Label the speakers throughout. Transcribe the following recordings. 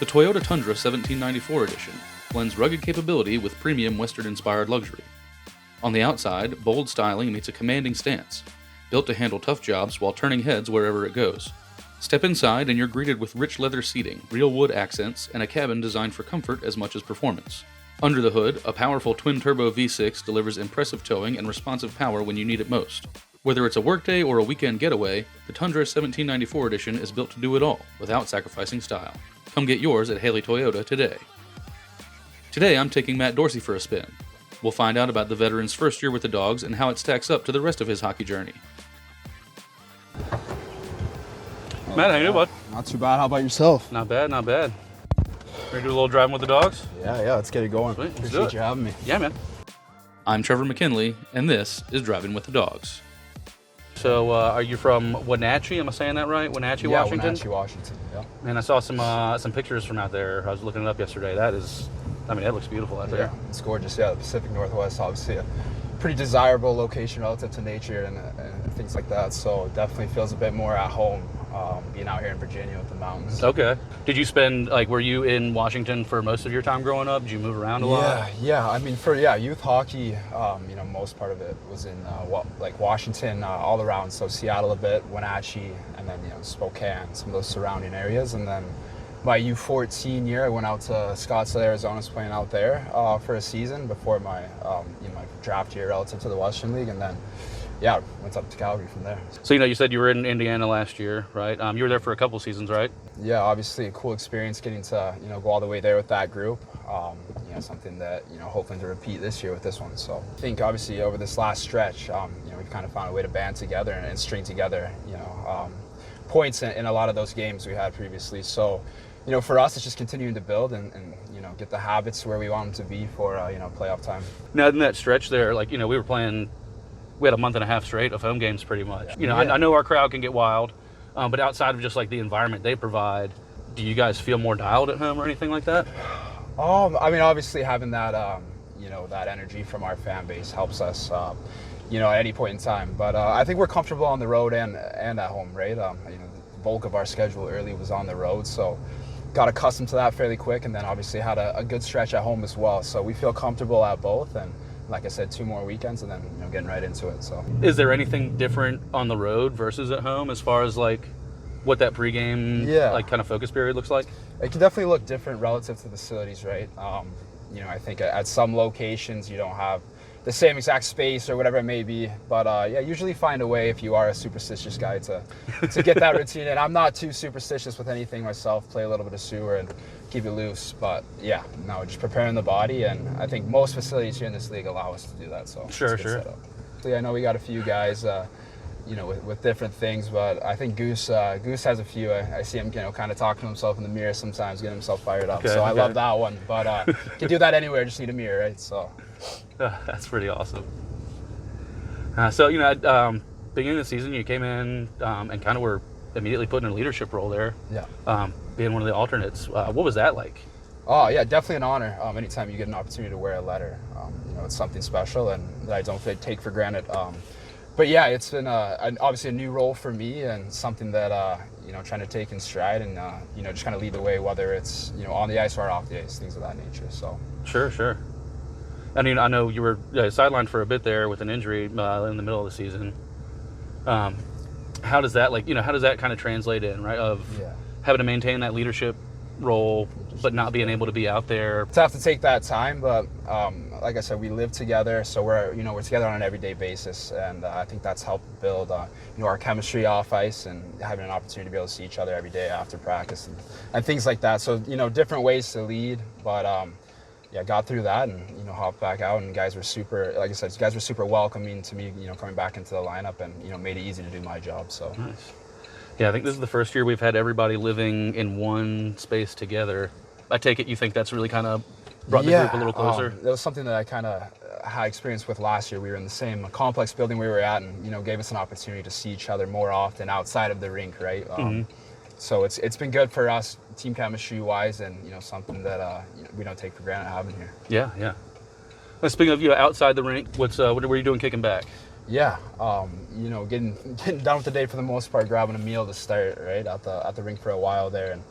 Speaker 1: The Toyota Tundra 1794 edition blends rugged capability with premium Western-inspired luxury. On the outside, bold styling meets a commanding stance, built to handle tough jobs while turning heads wherever it goes. Step inside and you're greeted with rich leather seating, real wood accents, and a cabin designed for comfort as much as performance. Under the hood, a powerful twin-turbo V6 delivers impressive towing and responsive power when you need it most. Whether it's a workday or a weekend getaway, the Tundra 1794 edition is built to do it all, without sacrificing style. Come get yours at Haley Toyota today. Today I'm taking Matt Dorsey for a spin. We'll find out about the veteran's first year with the Dawgs and how it stacks up to the rest of his hockey journey.
Speaker 2: Matt, how you doing, bud?
Speaker 3: Not too bad. How about yourself?
Speaker 2: Not bad, not bad. Ready to do a little driving with the Dawgs?
Speaker 3: Yeah, let's get it going.
Speaker 2: Sweet, let's do
Speaker 3: Appreciate
Speaker 2: it.
Speaker 3: you having me.
Speaker 2: Yeah, man.
Speaker 1: I'm Trevor McKinley, and this is Driving with the Dawgs.
Speaker 2: So, are you from Wenatchee? Am I saying that right? Wenatchee,
Speaker 3: Yeah,
Speaker 2: Washington?
Speaker 3: Wenatchee, Washington. Yeah.
Speaker 2: Man, I saw some pictures from out there. I was looking it up yesterday. That looks beautiful out there.
Speaker 3: Yeah, it's gorgeous. Yeah, the Pacific Northwest, obviously a pretty desirable location relative to nature and things like that. So definitely feels a bit more at home being out here in Virginia with the mountains.
Speaker 2: Okay. Did you were you in Washington for most of your time growing up? Did you move around a lot?
Speaker 3: Yeah. I mean, youth hockey, most part of it was in Washington, all around. So Seattle a bit, Wenatchee, and then Spokane, some of those surrounding areas, and then. My U14 year, I went out to Scottsdale, Arizona, was playing out there for a season before my my draft year relative to the Western League, and then went up to Calgary from there.
Speaker 2: So you said you were in Indiana last year, right? You were there for a couple seasons, right?
Speaker 3: Yeah, obviously a cool experience getting to go all the way there with that group. Something that hoping to repeat this year with this one. So I think obviously over this last stretch, we've kind of found a way to band together and string together points in a lot of those games we had previously. So. For us, it's just continuing to build and get the habits where we want them to be for, playoff time.
Speaker 2: Now, in that stretch there, we had a month and a half straight of home games pretty much. I know our crowd can get wild, but outside of just the environment they provide, do you guys feel more dialed at home or anything like that?
Speaker 3: Obviously having that, that energy from our fan base helps us, at any point in time. But I think we're comfortable on the road and at home, right? The bulk of our schedule early was on the road, so got accustomed to that fairly quick, and then obviously had a good stretch at home as well. So we feel comfortable at both, and like I said, 2 more weekends, and then getting right into it. So,
Speaker 2: is there anything different on the road versus at home as far as what that pregame kind of focus period looks like?
Speaker 3: It can definitely look different relative to the facilities, right? I think at some locations you don't have the same exact space or whatever it may be, but usually find a way if you are a superstitious guy to get that routine in. I'm not too superstitious with anything myself, play a little bit of sewer and keep it loose, but just preparing the body, and I think most facilities here in this league allow us to do that, so
Speaker 2: sure.
Speaker 3: So I know we got a few guys with different things, but I think Goose has a few. I see him kind of talking to himself in the mirror sometimes, getting himself fired up. I love that one, but you can do that anywhere, just need a mirror, right? So
Speaker 2: that's pretty awesome. Beginning of the season, you came in and kind of were immediately put in a leadership role there.
Speaker 3: Yeah.
Speaker 2: Being one of the alternates. What was that like?
Speaker 3: Oh yeah, definitely an honor. Anytime you get an opportunity to wear a letter, it's something special and that I don't take for granted. But yeah, it's been obviously a new role for me and something that trying to take in stride and just kind of lead the way, whether it's on the ice or off the ice, things of that nature. So
Speaker 2: sure. I know you were sidelined for a bit there with an injury in the middle of the season. How does that how does that kind of translate in, right? Of having to maintain that leadership role, but not being able to be out there.
Speaker 3: To have to take that time, but like I said, we live together, so we're together on an everyday basis, and I think that's helped build our chemistry off ice and having an opportunity to be able to see each other every day after practice and things like that. So different ways to lead, but got through that and hopped back out, and guys were super, like I said, guys were super welcoming to me, coming back into the lineup, and made it easy to do my job. So
Speaker 2: nice. Yeah, I think this is the first year we've had everybody living in one space together. I take it you think that's really kind of brought the group a little closer?
Speaker 3: That was something that I kind of had experience with last year. We were in the same complex building we were at, and gave us an opportunity to see each other more often outside of the rink, right? So it's been good for us, team chemistry wise, and something that we don't take for granted having here.
Speaker 2: Yeah. Well, speaking of outside the rink, what were you doing kicking back?
Speaker 3: Yeah, getting done with the day for the most part, grabbing a meal to start, right, at the rink for a while there, and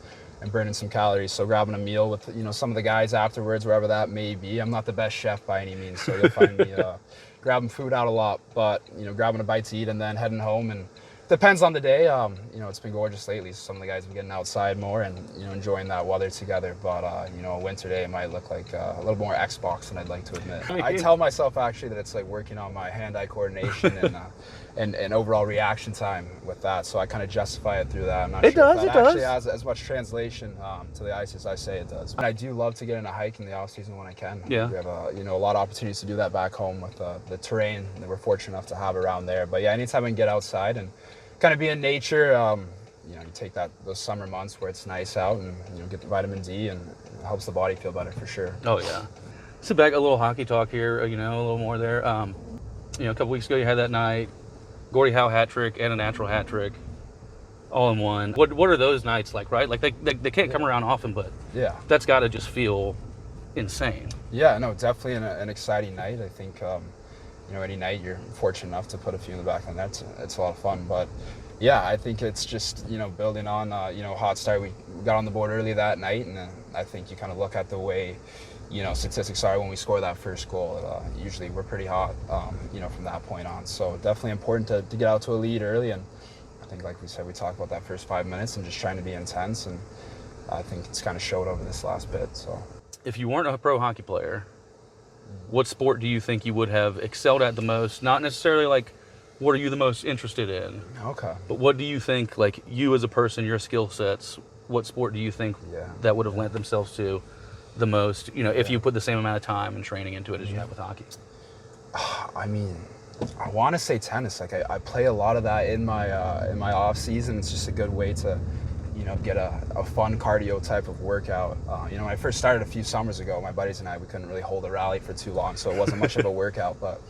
Speaker 3: and burning some calories. So grabbing a meal with, some of the guys afterwards, wherever that may be. I'm not the best chef by any means, so you'll find me grabbing food out a lot, but, grabbing a bite to eat and then heading home. And depends on the day. It's been gorgeous lately. So some of the guys have been getting outside more and, enjoying that weather together. But, a winter day might look like a little more Xbox than I'd like to admit. I tell myself actually that it's like working on my hand-eye coordination and overall reaction time with that. So I kind of justify it through that. I'm not sure if that actually has as much translation to the ice as I say it does. And I do love to get in a hike in the off season when I can.
Speaker 2: Yeah.
Speaker 3: We have a lot of opportunities to do that back home with the terrain that we're fortunate enough to have around there. But yeah, anytime I can get outside and kind of be in nature, you take those summer months where it's nice out and get the vitamin D and it helps the body feel better for sure.
Speaker 2: Oh yeah. So back a little hockey talk here, a little more there. A couple weeks ago you had that night, Gordie Howe hat trick and a natural hat trick, all in one. What are those nights like, right? Like they can't come around often, but
Speaker 3: yeah,
Speaker 2: that's got to just feel insane.
Speaker 3: Yeah, no, definitely an exciting night. I think any night you're fortunate enough to put a few in the back of the net, it's a lot of fun. But yeah, I think it's just building on hot start. We got on the board early that night, and I think you kind of look at the way statistics are when we score that first goal. Usually we're pretty hot, from that point on. So definitely important to get out to a lead early. And I think, like we said, we talked about that first 5 minutes and just trying to be intense. And I think it's kind of showed over this last bit. So
Speaker 2: if you weren't a pro hockey player, what sport do you think you would have excelled at the most? Not necessarily like, what are you the most interested in?
Speaker 3: Okay.
Speaker 2: But what do you think, like you as a person, your skill sets, what sport do you think that would have lent themselves to the most, if you put the same amount of time and training into it as you have with hockey?
Speaker 3: I mean, I want to say tennis. Like I play a lot of that in my off season. It's just a good way to, get a fun cardio type of workout. When I first started a few summers ago, my buddies and I, we couldn't really hold a rally for too long, so it wasn't much of a workout. But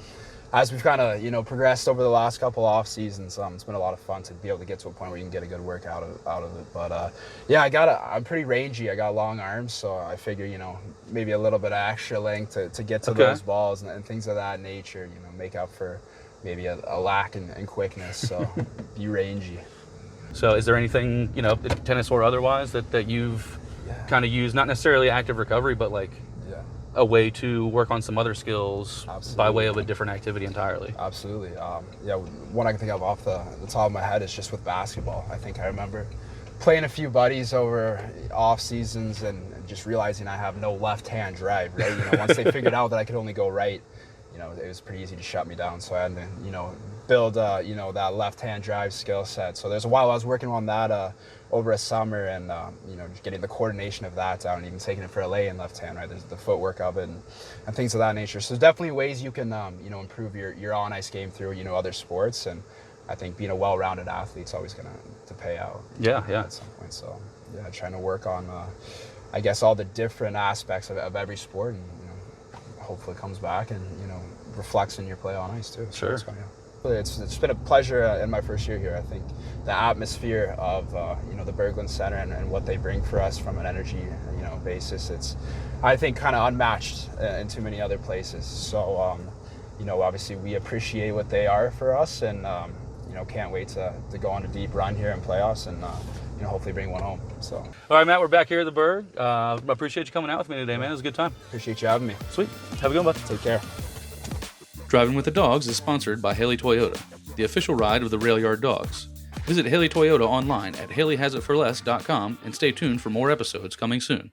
Speaker 3: as we've kind of, progressed over the last couple off seasons, it's been a lot of fun to be able to get to a point where you can get a good workout out of it. But yeah, I'm pretty rangy. I got long arms, so I figure, maybe a little bit of extra length to get to those balls and things of that nature, make up for maybe a lack in quickness. So be rangy.
Speaker 2: So is there anything, tennis or otherwise, that you've kind of used, not necessarily active recovery, but like a way to work on some other skills by way of a different activity entirely?
Speaker 3: Absolutely. One I can think of off the top of my head is just with basketball. I think I remember playing a few buddies over off seasons and just realizing I have no left-hand drive, right? Once they figured out that I could only go right, it was pretty easy to shut me down. So I had to, build, that left-hand drive skill set. So there's a while I was working on that over a summer and, just getting the coordination of that down and even taking it for a lay in left hand, right? There's the footwork of it and things of that nature. So there's definitely ways you can, improve your on-ice game through, other sports. And I think being a well-rounded athlete is always going to pay out.
Speaker 2: Yeah.
Speaker 3: At some point. So, yeah, trying to work on, I guess, all the different aspects of every sport and, hopefully comes back and, reflects in your play on ice too. So
Speaker 2: sure.
Speaker 3: It's been a pleasure in my first year here. I think the atmosphere of the Berglund Center and what they bring for us from an energy basis, it's I think kind of unmatched in too many other places. So obviously we appreciate what they are for us and can't wait to go on a deep run here in playoffs and hopefully bring one home. So
Speaker 2: all right, Matt, we're back here at the Berg. I appreciate you coming out with me today, man. It was a good time.
Speaker 3: Appreciate you having me.
Speaker 2: Sweet. Have a good one, bud.
Speaker 3: Take care.
Speaker 1: Driving with the Dawgs is sponsored by Haley Toyota, the official ride of the Rail Yard Dogs. Visit Haley Toyota online at haleyhasitforless.com and stay tuned for more episodes coming soon.